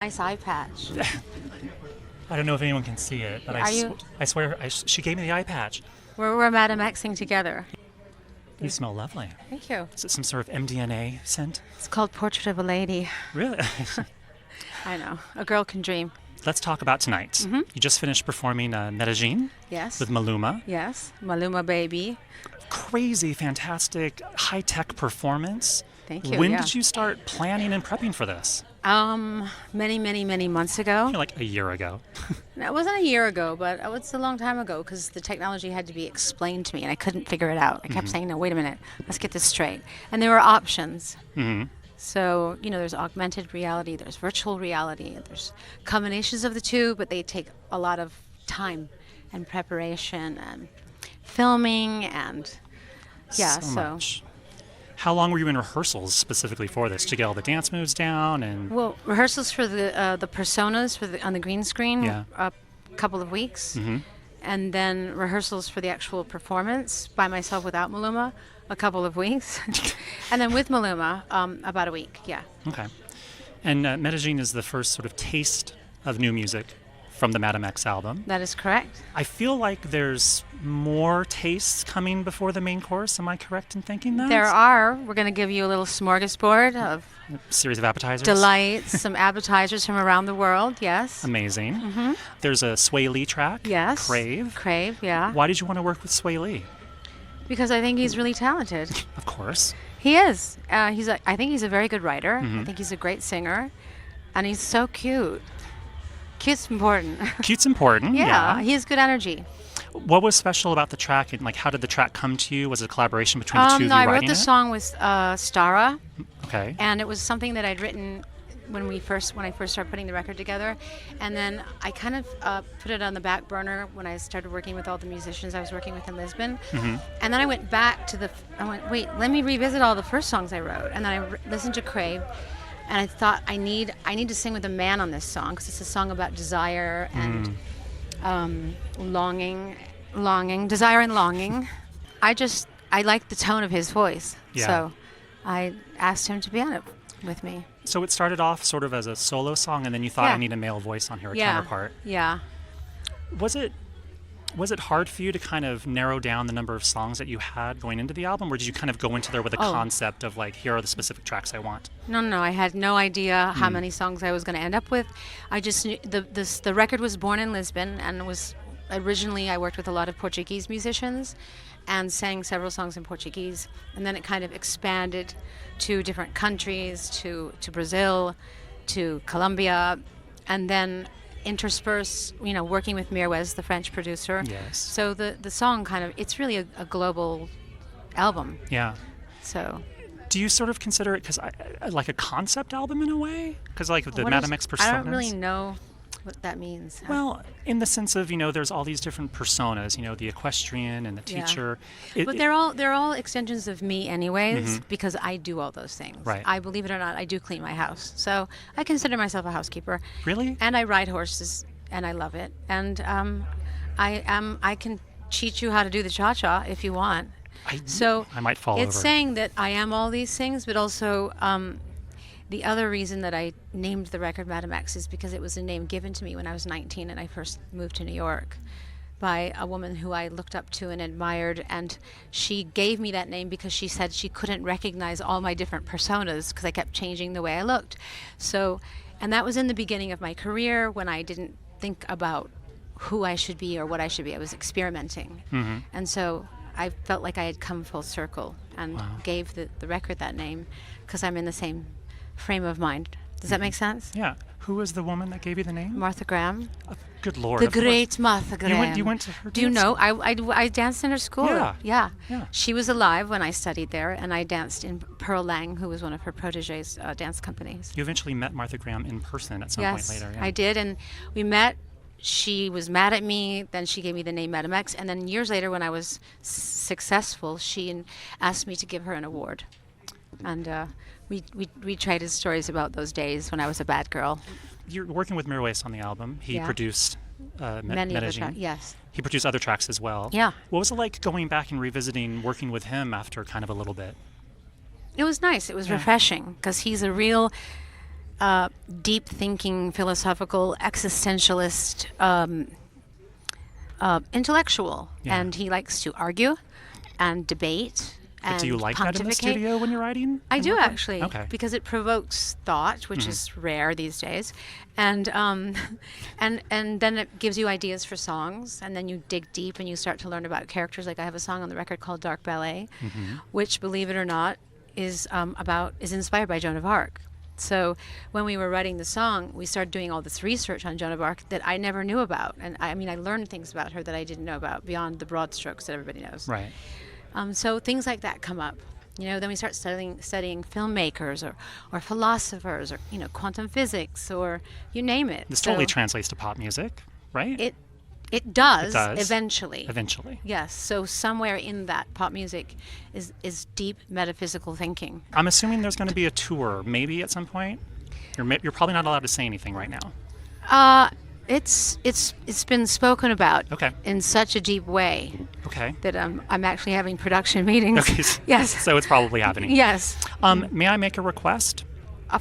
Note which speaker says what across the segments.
Speaker 1: Nice eye patch.
Speaker 2: I don't know if anyone can see it, but I swear she gave me the eye patch.
Speaker 1: We're Madame Xing together.
Speaker 2: You smell lovely.
Speaker 1: Thank you.
Speaker 2: Is it some sort of MDNA scent?
Speaker 1: It's called Portrait of a Lady.
Speaker 2: Really?
Speaker 1: I know. A girl can dream.
Speaker 2: Let's talk about tonight.
Speaker 1: Mm-hmm.
Speaker 2: You just finished performing Medellín.
Speaker 1: Yes.
Speaker 2: With Maluma.
Speaker 1: Yes. Maluma baby.
Speaker 2: Crazy, fantastic, high-tech performance.
Speaker 1: Thank you.
Speaker 2: When did you start planning and prepping for this?
Speaker 1: Many months ago.
Speaker 2: Like a year ago.
Speaker 1: No, it wasn't a year ago, but it was a long time ago because the technology had to be explained to me and I couldn't figure it out. I kept saying, no, wait a minute, let's get this straight. And there were options.
Speaker 2: Mm-hmm.
Speaker 1: So, there's augmented reality, there's virtual reality, there's combinations of the two, but they take a lot of time and preparation and filming and
Speaker 2: so much. How long were you in rehearsals specifically for this to get all the dance moves down? And
Speaker 1: well, rehearsals for the personas on the green screen, a couple of weeks, and then rehearsals for the actual performance by myself without Maluma, a couple of weeks, and then with Maluma, about a week. Yeah.
Speaker 2: Okay. And Medellín is the first sort of taste of new music from the Madame X album.
Speaker 1: That is correct.
Speaker 2: I feel like there's more tastes coming before the main course. Am I correct in thinking that?
Speaker 1: There are. We're going to give you a little smorgasbord of
Speaker 2: a series of appetizers.
Speaker 1: Delights, some appetizers from around the world, yes.
Speaker 2: Amazing.
Speaker 1: Mm-hmm.
Speaker 2: There's a Swae Lee track.
Speaker 1: Yes.
Speaker 2: Crave.
Speaker 1: Crave, yeah.
Speaker 2: Why did you want to work with Swae Lee?
Speaker 1: Because I think he's really talented.
Speaker 2: Of course.
Speaker 1: He is. I think he's a very good writer. I think he's a great singer. And he's so cute. Cute's important.
Speaker 2: Cute's important, yeah.
Speaker 1: He has good energy.
Speaker 2: What was special about the track, and how did the track come to you? Was it a collaboration between the two of you
Speaker 1: I
Speaker 2: writing
Speaker 1: wrote the song with Starrah.
Speaker 2: Okay.
Speaker 1: And it was something that I'd written when I first started putting the record together, and then I kind of put it on the back burner when I started working with all the musicians I was working with in Lisbon. And then I went back to wait, let me revisit all the first songs I wrote, and then I listened to Crave. And I thought I need to sing with a man on this song because it's a song about desire and longing, desire and longing. I like the tone of his voice, so I asked him to be on it with me.
Speaker 2: So it started off sort of as a solo song, and then you thought, I need a male voice on here, a counterpart.
Speaker 1: Yeah.
Speaker 2: Was it hard for you to kind of narrow down the number of songs that you had going into the album, or did you kind of go into there with a concept of here are the specific tracks I want?
Speaker 1: No, I had no idea how many songs I was going to end up with. I just knew the record was born in Lisbon, and originally I worked with a lot of Portuguese musicians and sang several songs in Portuguese, and then it kind of expanded to different countries, to Brazil, to Colombia, and then intersperse, working with Mirwais, the French producer.
Speaker 2: Yes.
Speaker 1: So the song it's really a global album.
Speaker 2: Yeah.
Speaker 1: So.
Speaker 2: Do you sort of consider it like a concept album in a way? Because the Madame X personas.
Speaker 1: I don't really know what that means.
Speaker 2: Well, in the sense of there's all these different personas. The equestrian and the teacher.
Speaker 1: But they're all extensions of me, anyways, because I do all those things.
Speaker 2: Right.
Speaker 1: I believe it or not, I do clean my house, so I consider myself a housekeeper.
Speaker 2: Really?
Speaker 1: And I ride horses, and I love it. And I can teach you how to do the cha-cha if you want.
Speaker 2: I might fall over.
Speaker 1: It's saying that I am all these things, but also the other reason that I named the record Madame X is because it was a name given to me when I was 19 and I first moved to New York by a woman who I looked up to and admired, and she gave me that name because she said she couldn't recognize all my different personas because I kept changing the way I looked. So, and that was in the beginning of my career when I didn't think about who I should be or what I should be. I was experimenting. And so I felt like I had come full circle and gave the record that name because I'm in the same frame of mind. Does that make sense?
Speaker 2: Yeah. Who was the woman that gave you the name?
Speaker 1: Martha Graham.
Speaker 2: Good Lord.
Speaker 1: The great Martha Graham.
Speaker 2: You went to her dance?
Speaker 1: Do you know? I danced in her school.
Speaker 2: Yeah.
Speaker 1: She was alive when I studied there, and I danced in Pearl Lang, who was one of her proteges' dance companies.
Speaker 2: You eventually met Martha Graham in person at some point later.
Speaker 1: I did, and we met. She was mad at me, then she gave me the name Madame X, and then years later when I was successful, she asked me to give her an award. And we traded stories about those days when I was a bad girl.
Speaker 2: You're working with Mirwais on the album. He produced
Speaker 1: many of the
Speaker 2: Medellín.
Speaker 1: tracks. Yes.
Speaker 2: He produced other tracks as well.
Speaker 1: Yeah.
Speaker 2: What was it like going back and revisiting working with him after kind of a little bit?
Speaker 1: It was nice. It was refreshing because he's a real deep thinking, philosophical, existentialist intellectual,
Speaker 2: Yeah.
Speaker 1: and he likes to argue and debate.
Speaker 2: But
Speaker 1: And
Speaker 2: do you like that in the
Speaker 1: pontificate.
Speaker 2: studio when you're writing?
Speaker 1: I do actually,
Speaker 2: Okay.
Speaker 1: because it provokes thought, which is rare these days, and then it gives you ideas for songs, and then you dig deep and you start to learn about characters. Like I have a song on the record called "Dark Ballet," which, believe it or not, is inspired by Joan of Arc. So when we were writing the song, we started doing all this research on Joan of Arc that I never knew about, and I mean I learned things about her that I didn't know about beyond the broad strokes that everybody knows.
Speaker 2: Right.
Speaker 1: So things like that come up. Then we start studying filmmakers or philosophers or, quantum physics or you name it.
Speaker 2: This
Speaker 1: So
Speaker 2: totally translates to pop music, right?
Speaker 1: it does,
Speaker 2: It does.
Speaker 1: eventually.
Speaker 2: Eventually.
Speaker 1: Yes. So somewhere in that pop music is deep metaphysical thinking.
Speaker 2: I'm assuming there's going to be a tour, maybe at some point. You're probably not allowed to say anything right now.
Speaker 1: It's been spoken about
Speaker 2: Okay.
Speaker 1: in such a deep way
Speaker 2: Okay.
Speaker 1: that I'm actually having production meetings.
Speaker 2: Okay.
Speaker 1: Yes.
Speaker 2: So it's probably happening.
Speaker 1: Yes.
Speaker 2: May I make a request?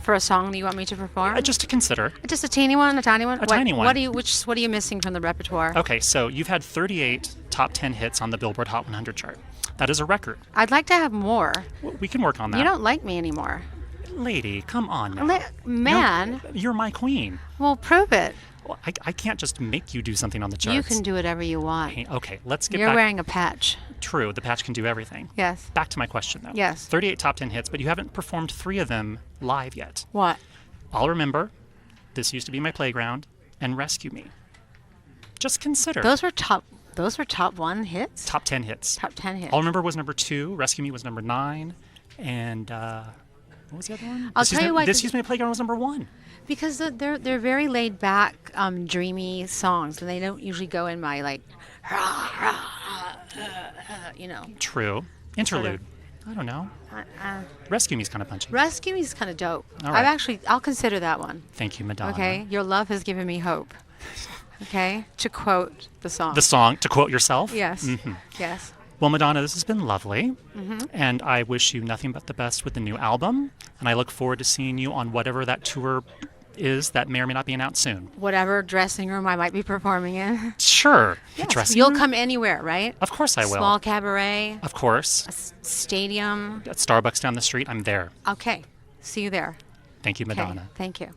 Speaker 1: For a song that you want me to perform?
Speaker 2: Just to consider.
Speaker 1: Just a teeny one, a tiny one.
Speaker 2: Tiny one.
Speaker 1: What are you missing from the repertoire?
Speaker 2: Okay, so you've had 38 top 10 hits on the Billboard Hot 100 chart. That is a record.
Speaker 1: I'd like to have more.
Speaker 2: We can work on that.
Speaker 1: You don't like me anymore.
Speaker 2: Lady, come on now.
Speaker 1: Man,
Speaker 2: You're my queen.
Speaker 1: well, prove it.
Speaker 2: Well, I can't just make you do something on the charts.
Speaker 1: You can do whatever you want.
Speaker 2: Okay, let's get
Speaker 1: You're
Speaker 2: back.
Speaker 1: wearing a patch.
Speaker 2: True, the patch can do everything.
Speaker 1: Yes.
Speaker 2: Back to my question, though.
Speaker 1: Yes.
Speaker 2: 38 top 10 hits, but you haven't performed 3 of them live yet.
Speaker 1: What?
Speaker 2: I'll remember. This used to be my playground, and Rescue Me. Just consider.
Speaker 1: Those were top 1 hits?
Speaker 2: Top 10 hits.
Speaker 1: Top 10 hits.
Speaker 2: I'll Remember was number 2. Rescue Me was number 9. And what was the other one?
Speaker 1: I'll tell you what.
Speaker 2: This used to be my playground was number 1.
Speaker 1: Because they're very laid back, dreamy songs, and they don't usually go in my like,
Speaker 2: True. Interlude. I don't know. Rescue Me's kind of punchy.
Speaker 1: Rescue Me is kind of dope.
Speaker 2: All right.
Speaker 1: I'll consider that one.
Speaker 2: Thank you, Madonna.
Speaker 1: Okay, your love has given me hope. Okay, to quote the song.
Speaker 2: The song, to quote yourself?
Speaker 1: Yes. Yes.
Speaker 2: Well, Madonna, this has been lovely.
Speaker 1: Mm-hmm.
Speaker 2: And I wish you nothing but the best with the new album. And I look forward to seeing you on whatever that tour is that may or may not be announced soon.
Speaker 1: Whatever dressing room I might be performing in.
Speaker 2: Sure.
Speaker 1: Yes.
Speaker 2: Dressing
Speaker 1: You'll
Speaker 2: room?
Speaker 1: come anywhere, right?
Speaker 2: Of course I will.
Speaker 1: Small cabaret,
Speaker 2: Of course.
Speaker 1: stadium.
Speaker 2: At Starbucks down the street, I'm there.
Speaker 1: Okay. See you there.
Speaker 2: Thank you,
Speaker 1: Okay.
Speaker 2: Madonna.
Speaker 1: Thank you.